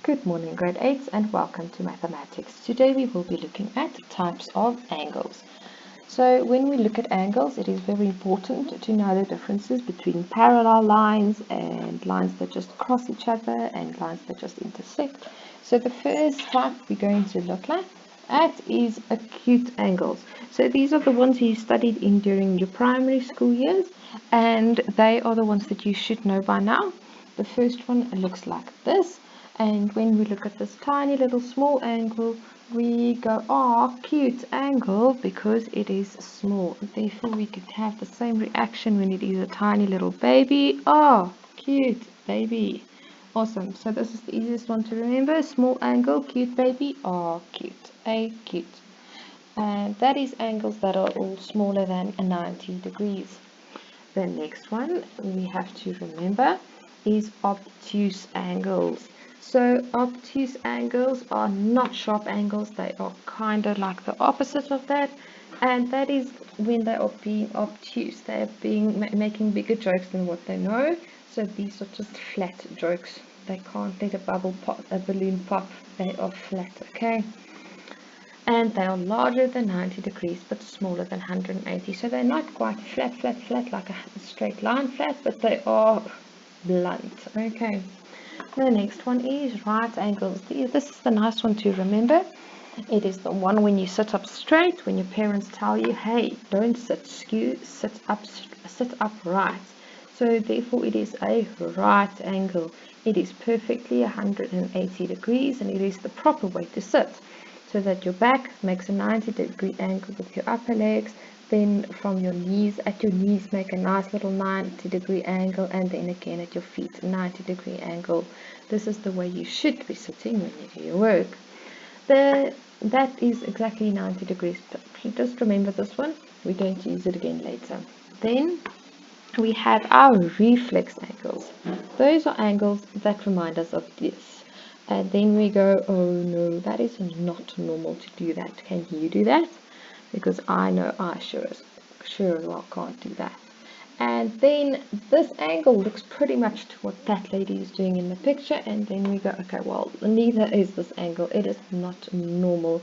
Good morning, grade 8s, and welcome to mathematics. Today we will be looking at types of angles. So when we look at angles, it is very important to know the differences between parallel lines and lines that just cross each other and lines that just intersect. So the first type we're going to look at is acute angles. So these are the ones you studied in during your primary school years, and they are the ones that you should know by now. The first one looks like this. And when we look at this tiny little small angle, we go, oh, cute angle, because it is small. Therefore, we could have the same reaction when it is a tiny little baby. Oh, cute baby. Awesome. So this is the easiest one to remember. Small angle, cute baby. Oh, cute. A cute. And that is angles that are all smaller than 90 degrees. The next one we have to remember is obtuse angles. So obtuse angles are not sharp angles, they are kind of like the opposite of that, and that is when they are being obtuse, they are making bigger jokes than what they know. So these are just flat jokes, they can't let a bubble pop, a balloon pop, they are flat, okay? And they are larger than 90 degrees but smaller than 180, so they're not quite flat like a straight line flat, but they are blunt, okay? The next one is right angles. This is the nice one to remember. It is the one when you sit up straight, when your parents tell you, hey, don't sit skew, sit upright. So therefore it is a right angle. It is perfectly 180 degrees and it is the proper way to sit, so that your back makes a 90-degree angle with your upper legs, then from your knees, at your knees make a nice little 90-degree angle, and then again at your feet, 90-degree angle. This is the way you should be sitting when you do your work. That is exactly 90 degrees. Just remember this one. We're going to use it again later. Then we have our reflex angles. Those are angles that remind us of this. And then we go, oh no, that is not normal to do that. Can you do that? Because I know I sure as well can't do that. And then this angle looks pretty much to what that lady is doing in the picture, and then we go, okay, well, neither is this angle. It is not normal.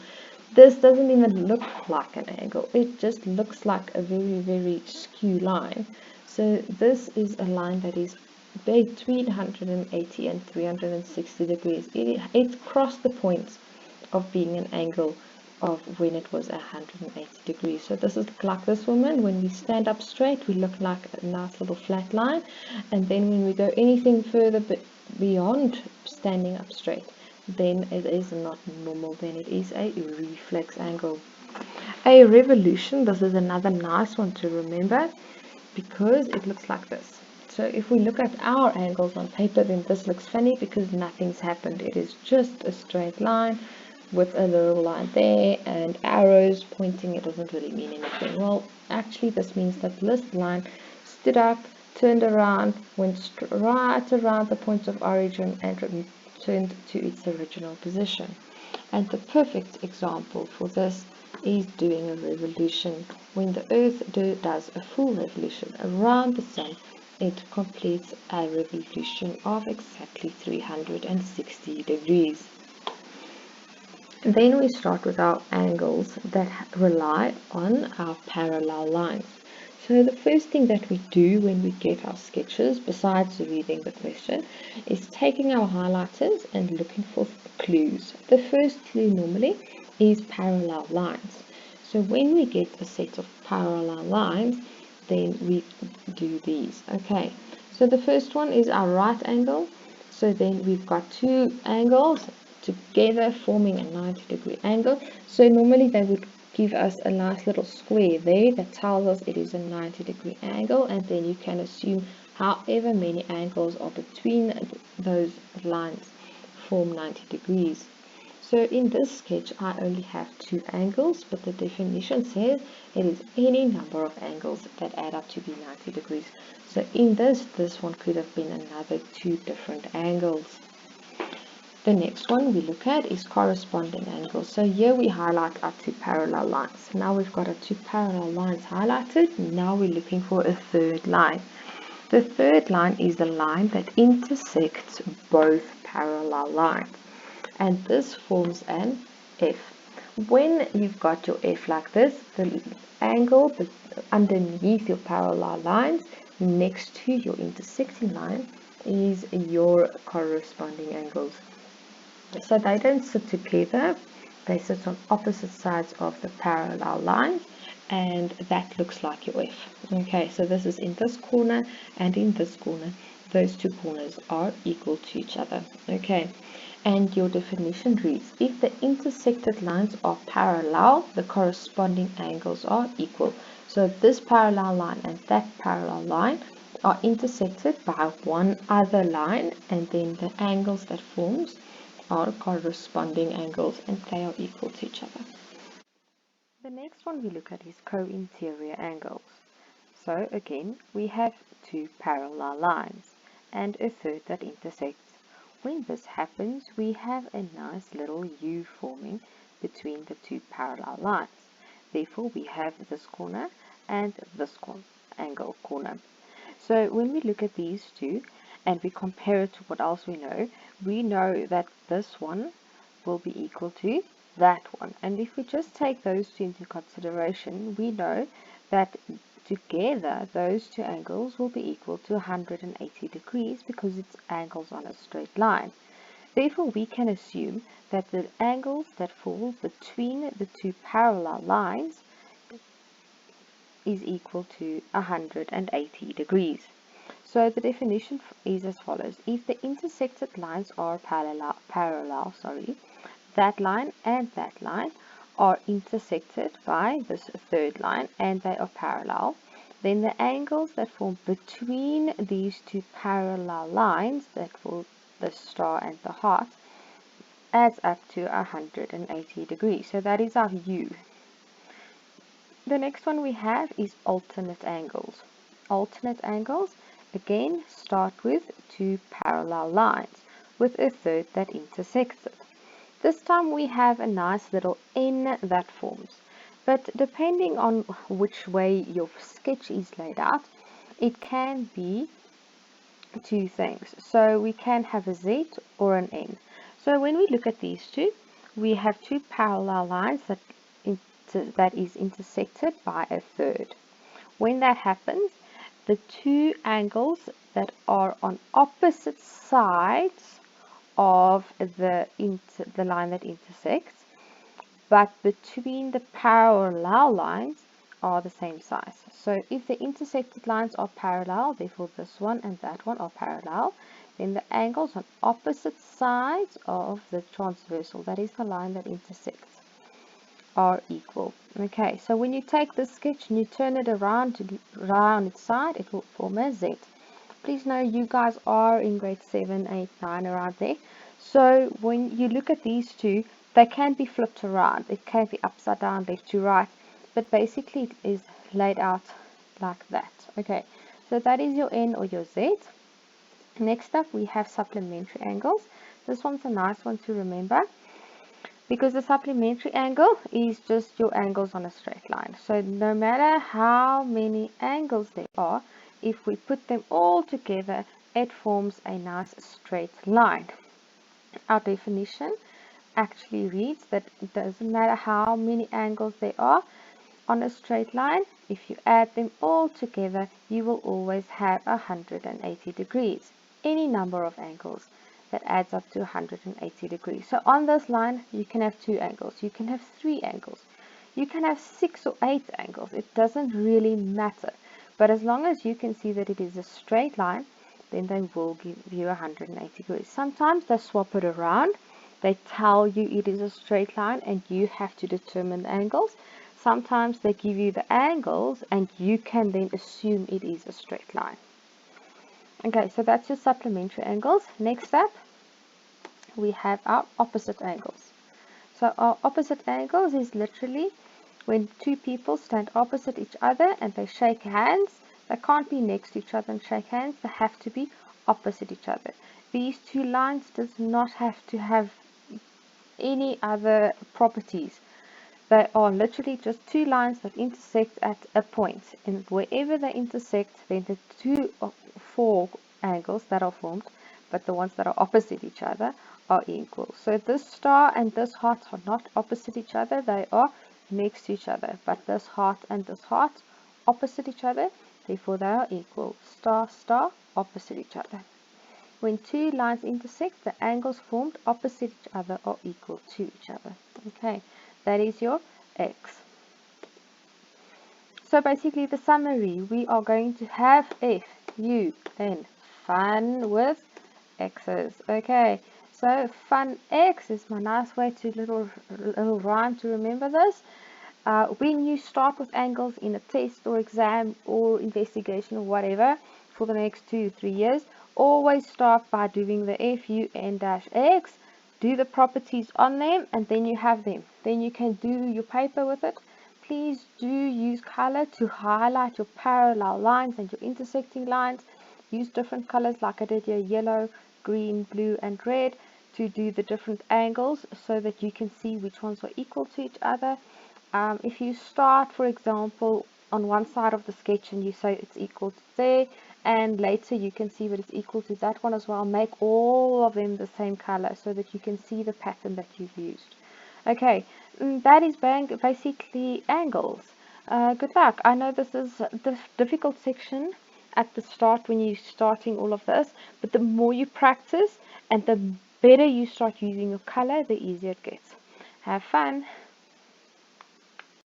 This doesn't even look like an angle. It just looks like a very skew line. So this is a line that is between 180 and 360 degrees. It crossed the point of being an angle of when it was 180 degrees. So this is like this woman. When we stand up straight, we look like a nice little flat line, and then when we go anything further beyond standing up straight, then it is not normal, then it is a reflex angle. A revolution, this is another nice one to remember because it looks like this. So if we look at our angles on paper, then this looks funny because nothing's happened. It is just a straight line with a little line there and arrows pointing. It doesn't really mean anything. Well, actually this means that this line stood up, turned around, went right around the point of origin and returned to its original position. And the perfect example for this is doing a revolution. When the earth does a full revolution around the sun, it completes a revolution of exactly 360 degrees. Then we start with our angles that rely on our parallel lines. So the first thing that we do when we get our sketches, besides reading the question, is taking our highlighters and looking for clues. The first clue normally is parallel lines. So when we get a set of parallel lines, then we do these. Okay, so the first one is our right angle. So then we've got two angles together forming a 90-degree angle. So normally they would give us a nice little square there that tells us it is a 90-degree angle, and then you can assume however many angles are between those lines form 90 degrees. So in this sketch I only have two angles, but the definition says it is any number of angles that add up to be 90 degrees. So in this one could have been another two different angles. The next one we look at is corresponding angles. So here we highlight our two parallel lines. Now we've got our two parallel lines highlighted. Now we're looking for a third line. The third line is the line that intersects both parallel lines. and this forms an F. When you've got your F like this, the angle underneath your parallel lines next to your intersecting line is your corresponding angles. So they don't sit together, they sit on opposite sides of the parallel lines, and that looks like your F. Okay, so this is in this corner and in this corner. Those two corners are equal to each other. Okay, and your definition reads, if the intersected lines are parallel, the corresponding angles are equal. So this parallel line and that parallel line are intersected by one other line, and then the angles that forms are corresponding angles, and they are equal to each other. The next one we look at is co-interior angles. So again, we have two parallel lines and a third that intersects. When this happens, we have a nice little U forming between the two parallel lines. Therefore, we have this corner and this angle corner. So when we look at these two and we compare it to what else we know that this one will be equal to that one. And if we just take those two into consideration, we know that together those two angles will be equal to 180 degrees because it's angles on a straight line. Therefore, we can assume that the angles that fall between the two parallel lines is equal to 180 degrees. So the definition is as follows. If the intersected lines are parallel, that line and that line are intersected by this third line and they are parallel, then the angles that form between these two parallel lines, that for the star and the heart, adds up to 180 degrees. So that is our U. The next one we have is alternate angles. Alternate angles again start with two parallel lines with a third that intersects it. This time we have a nice little N that forms, but depending on which way your sketch is laid out, it can be two things. So we can have a Z or an N. So when we look at these two, we have two parallel lines that is intersected by a third. When that happens, the two angles that are on opposite sides of the line that intersects, but between the parallel lines are the same size. So if the intersected lines are parallel, therefore this one and that one are parallel, then the angles on opposite sides of the transversal, that is the line that intersects, are equal. Okay, so when you take this sketch and you turn it around its side, it will form a Z. Please know you guys are in grade 7, 8, 9 around there. So when you look at these two, they can be flipped around. It can be upside down, left to right, but basically it is laid out like that. Okay, so that is your N or your Z. Next up we have supplementary angles. This one's a nice one to remember, because the supplementary angle is just your angles on a straight line. So no matter how many angles there are, if we put them all together, it forms a nice straight line. Our definition actually reads that it doesn't matter how many angles there are on a straight line, if you add them all together, you will always have 180 degrees. Any number of angles that adds up to 180 degrees. So on this line, you can have 2 angles, you can have 3 angles, you can have 6 or 8 angles. It doesn't really matter. But as long as you can see that it is a straight line, then they will give you 180 degrees. Sometimes they swap it around. They tell you it is a straight line and you have to determine the angles. Sometimes they give you the angles and you can then assume it is a straight line. Okay, so that's your supplementary angles. Next up, we have our opposite angles. So our opposite angles is literally when two people stand opposite each other and they shake hands. They can't be next to each other and shake hands. They have to be opposite each other. These two lines does not have to have any other properties. They are literally just two lines that intersect at a point, and wherever they intersect, then the two or four angles that are formed but the ones that are opposite each other are equal. So this star and this heart are not opposite each other, they are next to each other. But this heart and this heart opposite each other, therefore they are equal. Star, star, opposite each other. When two lines intersect, the angles formed opposite each other are equal to each other. Okay, that is your X. So basically the summary, we are going to have F, U, N, fun with X's. Okay, so fun X is my nice way to little rhyme to remember this. When you start with angles in a test or exam or investigation or whatever for the next 2-3 years, always start by doing the F, U, N dash X, do the properties on them, and then you have them. Then you can do your paper with it. Please do use color to highlight your parallel lines and your intersecting lines. Use different colors like I did here, yellow, green, blue, and red, to do the different angles so that you can see which ones are equal to each other. If you start, for example, on one side of the sketch and you say it's equal to there, and later you can see that it's equal to that one as well, make all of them the same color so that you can see the pattern that you've used. Okay, that is basically angles. Good luck. I know this is the difficult section at the start when you're starting all of this, but the more you practice and the better you start using your color, the easier it gets. Have fun.